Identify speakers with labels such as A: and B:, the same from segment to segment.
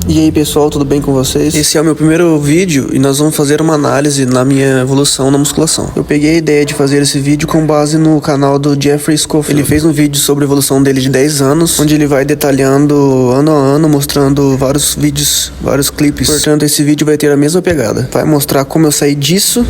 A: E aí pessoal, tudo bem com vocês? Esse é o meu primeiro vídeo e nós vamos fazer uma análise na minha evolução na musculação. Eu peguei a ideia de fazer esse vídeo com base no canal do Jeffrey Schofield. Ele fez um vídeo sobre a evolução dele de 10 anos, onde ele vai detalhando ano a ano, mostrando vários vídeos, vários clipes. Portanto, esse vídeo vai ter a mesma pegada. Vai mostrar como eu saí disso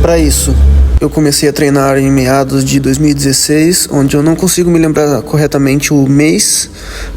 A: pra isso. Eu comecei a treinar em meados de 2016, onde eu não consigo me lembrar corretamente o mês,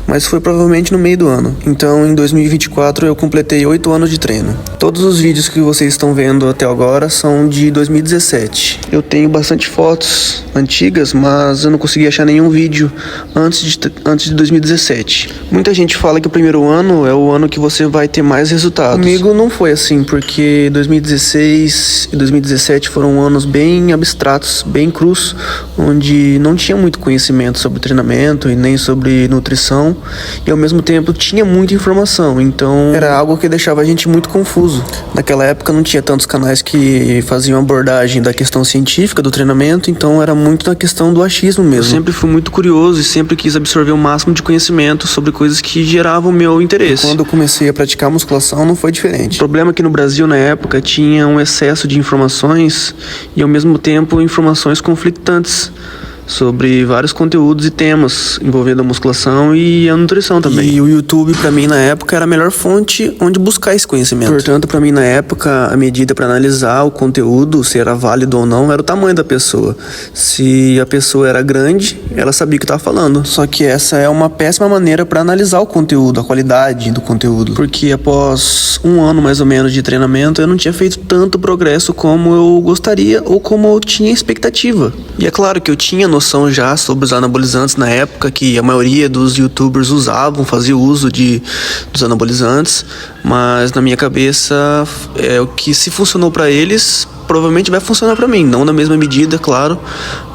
A: mas foi provavelmente no meio do ano. Então, em 2024, eu completei 8 anos de treino. Todos os vídeos que vocês estão vendo até agora são de 2017. Eu tenho bastante fotos antigas, mas eu não consegui achar nenhum vídeo antes de 2017. Muita gente fala que o primeiro ano é o ano que você vai ter mais resultados. Comigo não foi assim, porque 2016 e 2017 foram anos bem abstratos, bem crus, onde não tinha muito conhecimento sobre treinamento e nem sobre nutrição, e ao mesmo tempo tinha muita informação, então era algo que deixava a gente muito confuso. Naquela época não tinha tantos canais que faziam abordagem da questão científica do treinamento, então era muito na questão do achismo mesmo. Eu sempre fui muito curioso e sempre quis absorver o máximo de conhecimento sobre coisas que geravam o meu interesse. Quando eu comecei a praticar musculação não foi diferente. O problema é que no Brasil na época tinha um excesso de informações e ao mesmo tempo informações conflitantes sobre vários conteúdos e temas envolvendo a musculação e a nutrição também. E o YouTube pra mim na época era a melhor fonte onde buscar esse conhecimento. Portanto, pra mim na época a medida para analisar o conteúdo, se era válido ou não, era o tamanho da pessoa. Se a pessoa era grande, ela sabia o que estava falando. Só que essa é uma péssima maneira para analisar o conteúdo, a qualidade do conteúdo. Porque após um ano mais ou menos de treinamento, eu não tinha feito tanto progresso como eu gostaria ou como eu tinha expectativa. E é claro que eu tinha noção já sobre os anabolizantes na época, que a maioria dos youtubers fazia uso dos anabolizantes, mas na minha cabeça é o que se funcionou para eles provavelmente vai funcionar pra mim, não na mesma medida, claro,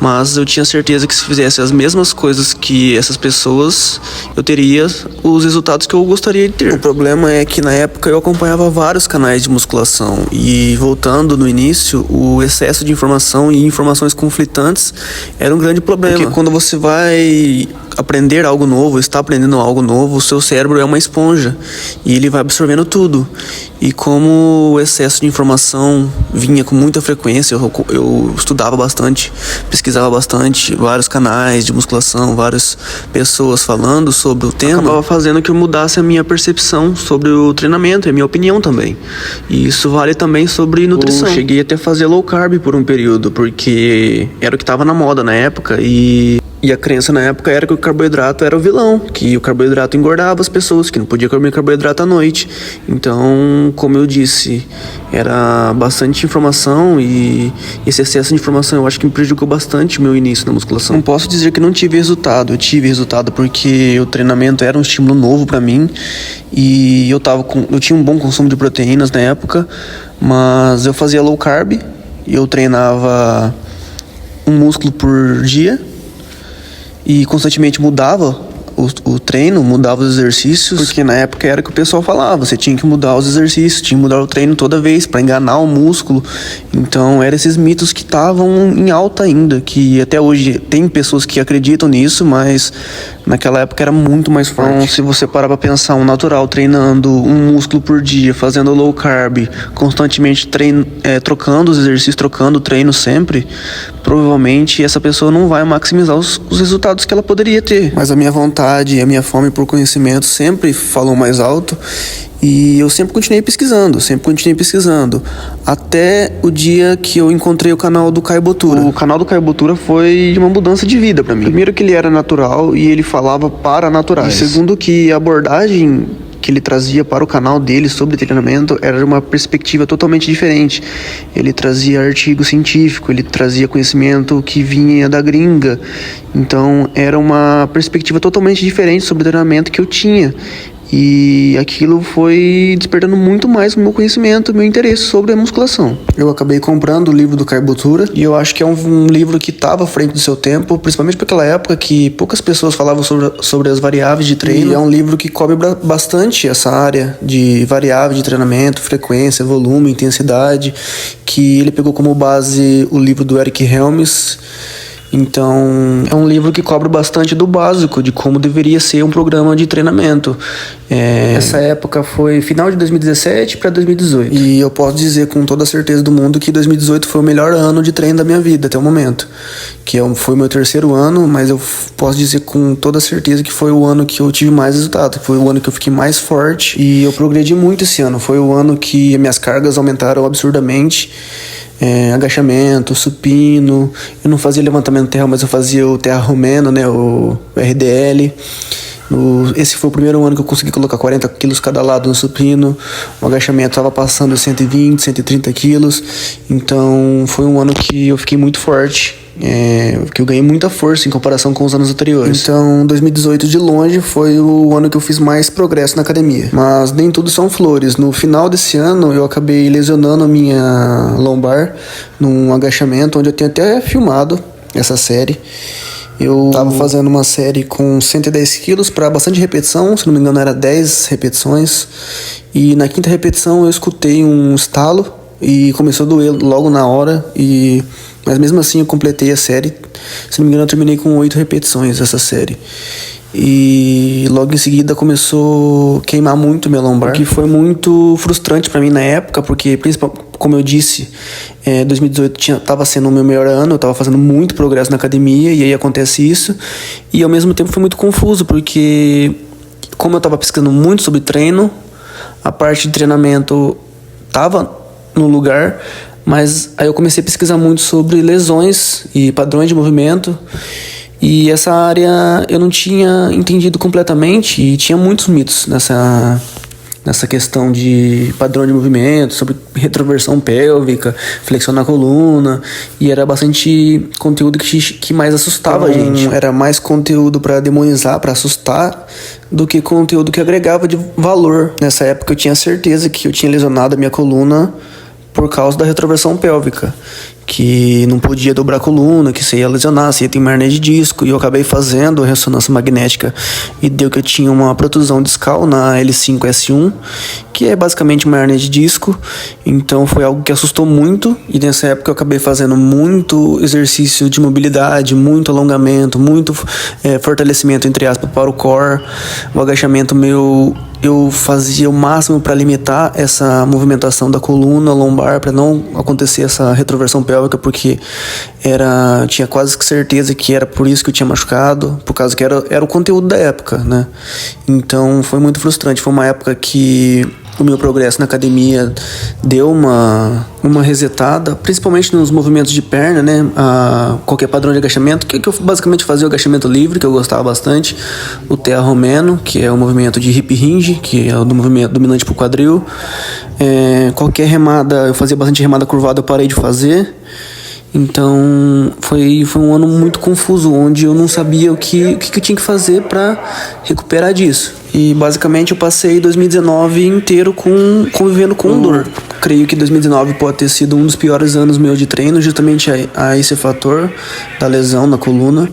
A: mas eu tinha certeza que se fizesse as mesmas coisas que essas pessoas, eu teria os resultados que eu gostaria de ter. O problema é que na época eu acompanhava vários canais de musculação e, voltando no início, o excesso de informação e informações conflitantes era um grande problema. Porque quando você vai aprender algo novo, está aprendendo algo novo, o seu cérebro é uma esponja e ele vai absorvendo tudo. E como o excesso de informação vinha com muita frequência, eu estudava bastante, pesquisava bastante, vários canais de musculação, várias pessoas falando sobre o tema, acabava fazendo que eu mudasse a minha percepção sobre o treinamento e a minha opinião também. E isso vale também sobre nutrição. Eu cheguei até a fazer low carb por um período, porque era o que estava na moda na época e a crença na época era que o carboidrato era o vilão, que o carboidrato engordava as pessoas, que não podia comer carboidrato à noite. Então, como eu disse, era bastante informação e esse excesso de informação eu acho que me prejudicou bastante o meu início na musculação. Não posso dizer que não tive resultado, eu tive resultado porque o treinamento era um estímulo novo pra mim e eu tinha um bom consumo de proteínas na época, mas eu fazia low carb e eu treinava um músculo por dia e constantemente mudava o treino, mudava os exercícios, porque na época era o que o pessoal falava, você tinha que mudar os exercícios, tinha que mudar o treino toda vez para enganar o músculo. Então eram esses mitos que estavam em alta ainda, que até hoje tem pessoas que acreditam nisso, mas naquela época era muito mais forte. Então, se você parar para pensar, um natural treinando um músculo por dia, fazendo low carb, constantemente trocando os exercícios, trocando o treino sempre, provavelmente essa pessoa não vai maximizar os resultados que ela poderia ter. Mas a minha vontade e a minha fome por conhecimento sempre falou mais alto e eu sempre continuei pesquisando, até o dia que eu encontrei o canal do Caio Botura. O canal do Caio Botura foi uma mudança de vida pra mim. Primeiro que ele era natural e ele falava para naturais. E segundo que a abordagem que ele trazia para o canal dele sobre treinamento era uma perspectiva totalmente diferente. Ele trazia artigo científico, ele trazia conhecimento que vinha da gringa. Então era uma perspectiva totalmente diferente sobre treinamento que eu tinha. E aquilo foi despertando muito mais o meu conhecimento, meu interesse sobre a musculação. Eu acabei comprando o livro do Caio Botura e eu acho que é um livro que estava à frente do seu tempo, principalmente para aquela época que poucas pessoas falavam sobre as variáveis de treino. E é um livro que cobre bastante essa área de variáveis de treinamento, frequência, volume, intensidade, que ele pegou como base o livro do Eric Helms. Então, é um livro que cobre bastante do básico, de como deveria ser um programa de treinamento. Essa época foi final de 2017 para 2018. E eu posso dizer com toda a certeza do mundo que 2018 foi o melhor ano de treino da minha vida até o momento. Foi o meu terceiro ano, mas eu posso dizer com toda a certeza que foi o ano que eu tive mais resultado. Foi o ano que eu fiquei mais forte e eu progredi muito esse ano. Foi o ano que minhas cargas aumentaram absurdamente. Agachamento, supino. Eu não fazia levantamento terra, mas eu fazia o terra romeno, né, o RDL. Esse foi o primeiro ano que eu consegui colocar 40 quilos cada lado no supino. O agachamento estava passando 120, 130 quilos. Então foi um ano que eu fiquei muito forte, que eu ganhei muita força em comparação com os anos anteriores. Então 2018 de longe foi o ano que eu fiz mais progresso na academia. Mas nem tudo são flores. No final desse ano eu acabei lesionando a minha lombar num agachamento, onde eu tenho até filmado essa série. Eu tava fazendo uma série com 110 quilos para bastante repetição, se não me engano era 10 repetições. E na quinta repetição eu escutei um estalo e começou a doer logo na hora. Mas mesmo assim eu completei a série. Se não me engano eu terminei com 8 repetições essa série. E logo em seguida começou a queimar muito minha lombar, que foi muito frustrante para mim na época, porque principalmente, como eu disse, 2018 tava sendo o meu melhor ano, eu tava fazendo muito progresso na academia, e aí acontece isso, e ao mesmo tempo foi muito confuso, porque como eu tava pesquisando muito sobre treino, a parte de treinamento tava no lugar, mas aí eu comecei a pesquisar muito sobre lesões e padrões de movimento. E essa área eu não tinha entendido completamente e tinha muitos mitos nessa questão de padrão de movimento, sobre retroversão pélvica, flexionar a coluna, e era bastante conteúdo que mais assustava a gente. Era mais conteúdo para demonizar, para assustar, do que conteúdo que agregava de valor. Nessa época eu tinha certeza que eu tinha lesionado a minha coluna por causa da retroversão pélvica, que não podia dobrar a coluna, que você ia lesionar, você ia ter uma hernia de disco, e eu acabei fazendo ressonância magnética e deu que eu tinha uma protusão discal na L5-S1, que é basicamente uma hernia de disco. Então foi algo que assustou muito, e nessa época eu acabei fazendo muito exercício de mobilidade, muito alongamento, muito fortalecimento, entre aspas, para o core. O agachamento meu, eu fazia o máximo para limitar essa movimentação da coluna lombar, para não acontecer essa retroversão pélvica, porque tinha quase certeza que era por isso que eu tinha machucado, por causa que era o conteúdo da época, né? Então foi muito frustrante. Foi uma época que o meu progresso na academia deu uma resetada, principalmente nos movimentos de perna, né? Qualquer padrão de agachamento, que eu basicamente fazia o agachamento livre, que eu gostava bastante, o terra romeno, que é o movimento de hip hinge, que é o do movimento dominante pro quadril. Qualquer remada, eu fazia bastante remada curvada, eu parei de fazer. Então foi um ano muito confuso, onde eu não sabia o que eu tinha que fazer para recuperar disso. E basicamente eu passei 2019 inteiro convivendo com dor. Creio que 2019 pode ter sido um dos piores anos meus de treino, justamente a esse fator da lesão na coluna.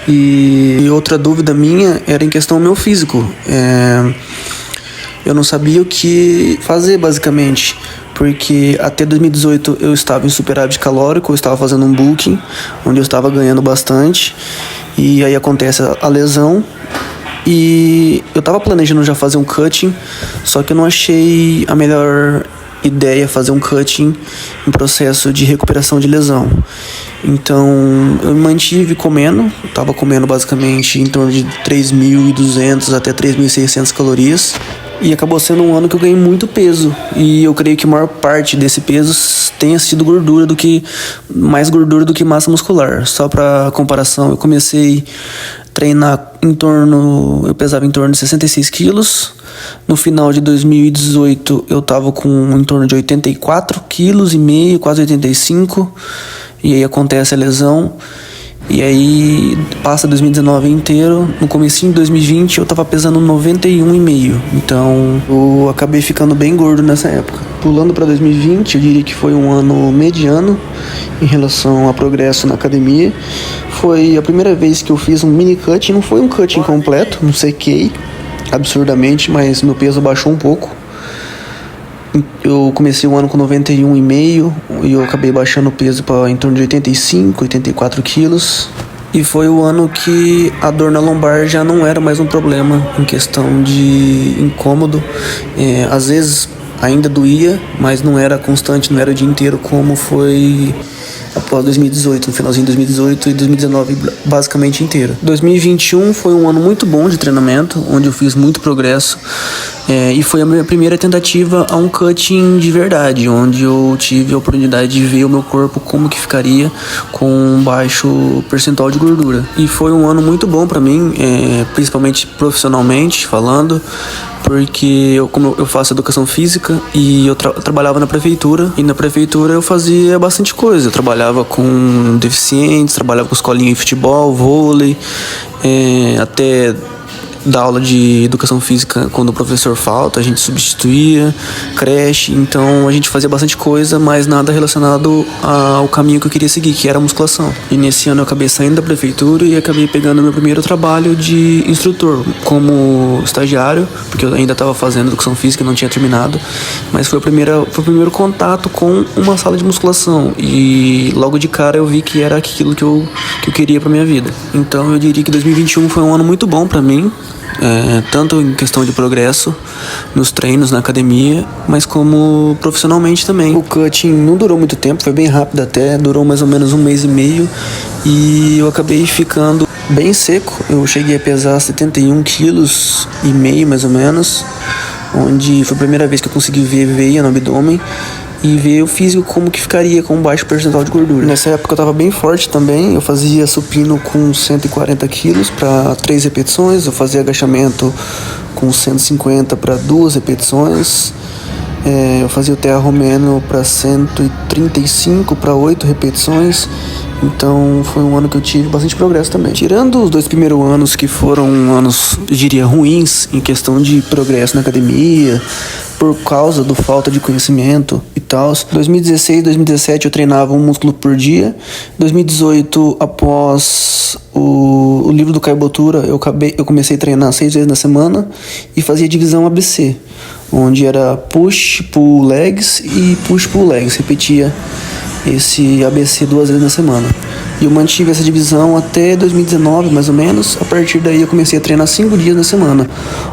A: E outra dúvida minha era em questão do meu físico. Eu não sabia o que fazer, basicamente, porque até 2018 eu estava em superávit calórico, eu estava fazendo um bulking, onde eu estava ganhando bastante, e aí acontece a lesão, e eu estava planejando já fazer um cutting, só que eu não achei a melhor ideia fazer um cutting em processo de recuperação de lesão. Então eu me mantive comendo, estava comendo basicamente em torno de 3.200 até 3.600 calorias. E acabou sendo um ano que eu ganhei muito peso. E eu creio que a maior parte desse peso tenha sido mais gordura do que massa muscular. Só para comparação, eu comecei a treinar eu pesava em torno de 66 quilos. No final de 2018 eu tava com em torno de 84 quilos e meio, quase 85. E aí acontece a lesão. E aí passa 2019 inteiro, no comecinho de 2020 eu tava pesando 91,5, então eu acabei ficando bem gordo nessa época. Pulando para 2020, eu diria que foi um ano mediano em relação a progresso na academia. Foi a primeira vez que eu fiz um mini cut, não foi um cut completo, não sequei absurdamente, mas meu peso baixou um pouco. Eu comecei o ano com 91,5 e eu acabei baixando o peso para em torno de 85, 84 quilos. E foi o ano que a dor na lombar já não era mais um problema em questão de incômodo. Às vezes ainda doía, mas não era constante, não era o dia inteiro como foi após 2018, no finalzinho de 2018 e 2019 basicamente inteiro. 2021 foi um ano muito bom de treinamento, onde eu fiz muito progresso, e foi a minha primeira tentativa a um cutting de verdade, onde eu tive a oportunidade de ver o meu corpo como que ficaria com um baixo percentual de gordura. E foi um ano muito bom para mim, principalmente profissionalmente falando, porque como eu faço educação física e eu trabalhava na prefeitura, e na prefeitura eu fazia bastante coisa. Eu trabalhava com deficientes, trabalhava com escolinha de futebol, vôlei, até dar aula de educação física quando o professor falta, a gente substituía, creche, então a gente fazia bastante coisa, mas nada relacionado ao caminho que eu queria seguir, que era a musculação. E nesse ano eu acabei saindo da prefeitura e acabei pegando meu primeiro trabalho de instrutor, como estagiário, porque eu ainda estava fazendo educação física e não tinha terminado, mas foi o primeiro contato com uma sala de musculação, e logo de cara eu vi que era aquilo que eu queria para minha vida. Então eu diria que 2021 foi um ano muito bom para mim, tanto em questão de progresso nos treinos, na academia, mas como profissionalmente também. O cutting não durou muito tempo, foi bem rápido até, durou mais ou menos 1 mês e meio, e eu acabei ficando bem seco. Eu cheguei a pesar 71,5 quilos mais ou menos, onde foi a primeira vez que eu consegui ver veia no abdômen e ver o físico como que ficaria com um baixo percentual de gordura. Nessa época eu tava bem forte também, eu fazia supino com 140 quilos para 3 repetições, eu fazia agachamento com 150 para 2 repetições, eu fazia o terra romeno para 135 para 8 repetições. Então foi um ano que eu tive bastante progresso também. Tirando os 2 primeiros anos, que foram anos, eu diria, ruins em questão de progresso na academia, por causa da falta de conhecimento e tal. 2016, 2017 eu treinava um músculo por dia. 2018, após o livro do Caio Botura, eu comecei a treinar 6 vezes na semana e fazia divisão ABC, onde era push, pull, legs e push, pull, legs. Repetia esse ABC 2 vezes na semana. E eu mantive essa divisão até 2019, mais ou menos. A partir daí eu comecei a treinar 5 dias na semana,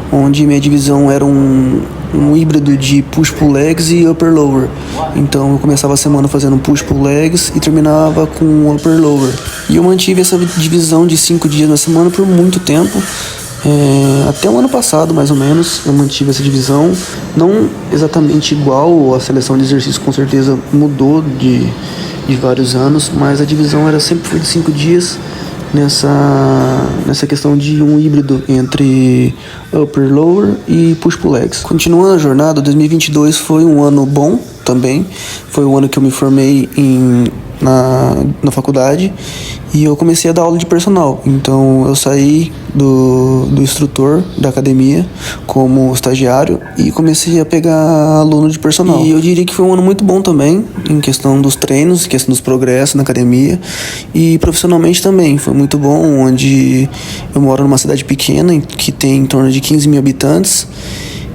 A: onde minha divisão era um híbrido de push-pull legs e upper-lower. Então eu começava a semana fazendo push-pull legs e terminava com upper-lower. E eu mantive essa divisão de 5 dias na semana por muito tempo. Até o ano passado, mais ou menos, eu mantive essa divisão. Não exatamente igual, a seleção de exercício com certeza mudou de vários anos, mas a divisão sempre foi de 5 dias nessa questão de um híbrido entre upper, lower e push-pull legs. Continuando a jornada, 2022 foi um ano bom também. Foi o ano que eu me formei na faculdade e eu comecei a dar aula de personal. Então eu saí do instrutor da academia como estagiário e comecei a pegar aluno de personal. E eu diria que foi um ano muito bom também, em questão dos treinos, em questão dos progressos na academia, e profissionalmente também foi muito bom, onde eu moro numa cidade pequena que tem em torno de 15 mil habitantes,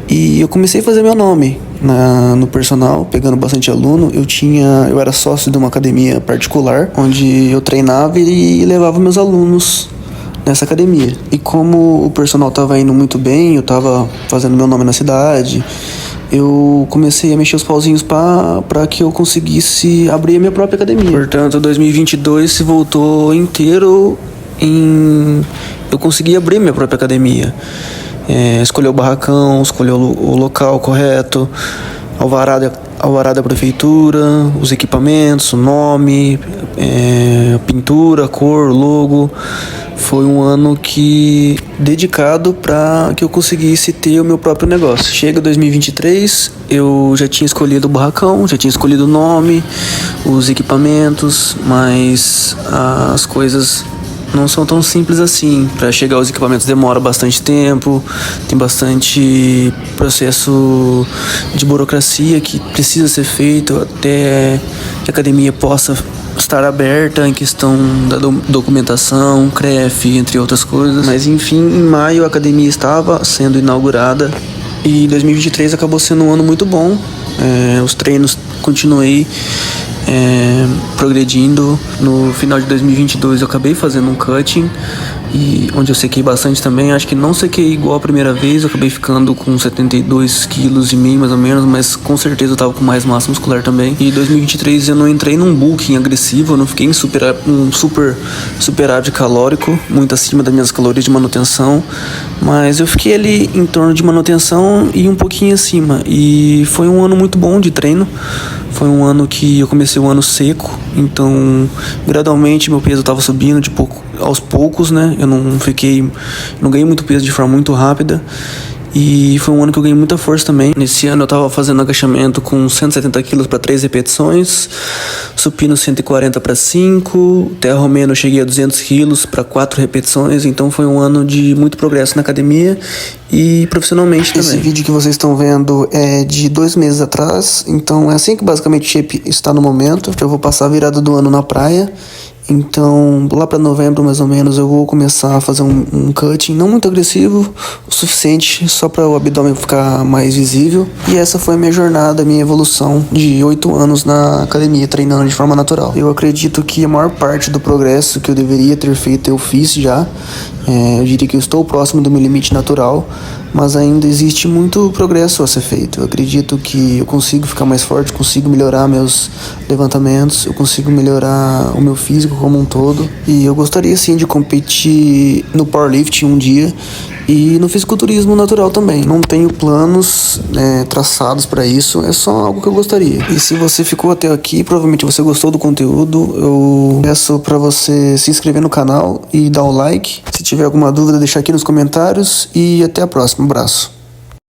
A: e eu comecei a fazer meu nome no personal, pegando bastante aluno. Eu era sócio de uma academia particular, onde eu treinava e levava meus alunos nessa academia. E como o personal estava indo muito bem, eu estava fazendo meu nome na cidade, eu comecei a mexer os pauzinhos para que eu conseguisse abrir a minha própria academia. Portanto, 2022 se voltou inteiro eu consegui abrir minha própria academia. Escolher o barracão, escolher o local correto, alvará da prefeitura, os equipamentos, o nome, pintura, cor, logo. Foi um ano dedicado para que eu conseguisse ter o meu próprio negócio. Chega 2023, eu já tinha escolhido o barracão, já tinha escolhido o nome, os equipamentos, mas as coisas não são tão simples assim. Para chegar aos equipamentos demora bastante tempo, tem bastante processo de burocracia que precisa ser feito até que a academia possa estar aberta, em questão da documentação, CREF, entre outras coisas. Mas enfim, em maio a academia estava sendo inaugurada e 2023 acabou sendo um ano muito bom Os treinos continuei progredindo. No final de 2022 eu acabei fazendo um cutting, e onde eu sequei bastante também. Acho que não sequei igual a primeira vez, eu acabei ficando com 72,5 quilos mais ou menos, mas com certeza eu tava com mais massa muscular também. E em 2023 eu não entrei num bulking agressivo, eu não fiquei em um super superávit calórico, muito acima das minhas calorias de manutenção, mas eu fiquei ali em torno de manutenção e um pouquinho acima. E foi um ano muito bom de treino. Foi um ano que eu comecei o ano seco, então gradualmente meu peso estava subindo de pouco aos poucos, né? Eu não ganhei muito peso de forma muito rápida. E foi um ano que eu ganhei muita força também. Nesse ano eu tava fazendo agachamento com 170 quilos para 3 repetições, supino 140 para 5, terra romeno eu cheguei a 200 quilos para 4 repetições. Então foi um ano de muito progresso na academia e profissionalmente também. Esse vídeo que vocês estão vendo é de 2 meses atrás, então é assim que basicamente o shape está no momento. Eu vou passar a virada do ano na praia. Então, lá para novembro, mais ou menos, eu vou começar a fazer um cutting, não muito agressivo, o suficiente só para o abdômen ficar mais visível. E essa foi a minha jornada, a minha evolução de 8 anos na academia, treinando de forma natural. Eu acredito que a maior parte do progresso que eu deveria ter feito, eu fiz já. Eu diria que eu estou próximo do meu limite natural, mas ainda existe muito progresso a ser feito. Eu acredito que eu consigo ficar mais forte, consigo melhorar meus levantamentos, eu consigo melhorar o meu físico como um todo. E eu gostaria sim de competir no powerlifting um dia e no fisiculturismo natural também. Não tenho planos traçados para isso, é só algo que eu gostaria. E se você ficou até aqui, provavelmente você gostou do conteúdo. Eu peço para você se inscrever no canal e dar o like. Se tiver alguma dúvida, deixa aqui nos comentários e até a próxima. Um abraço.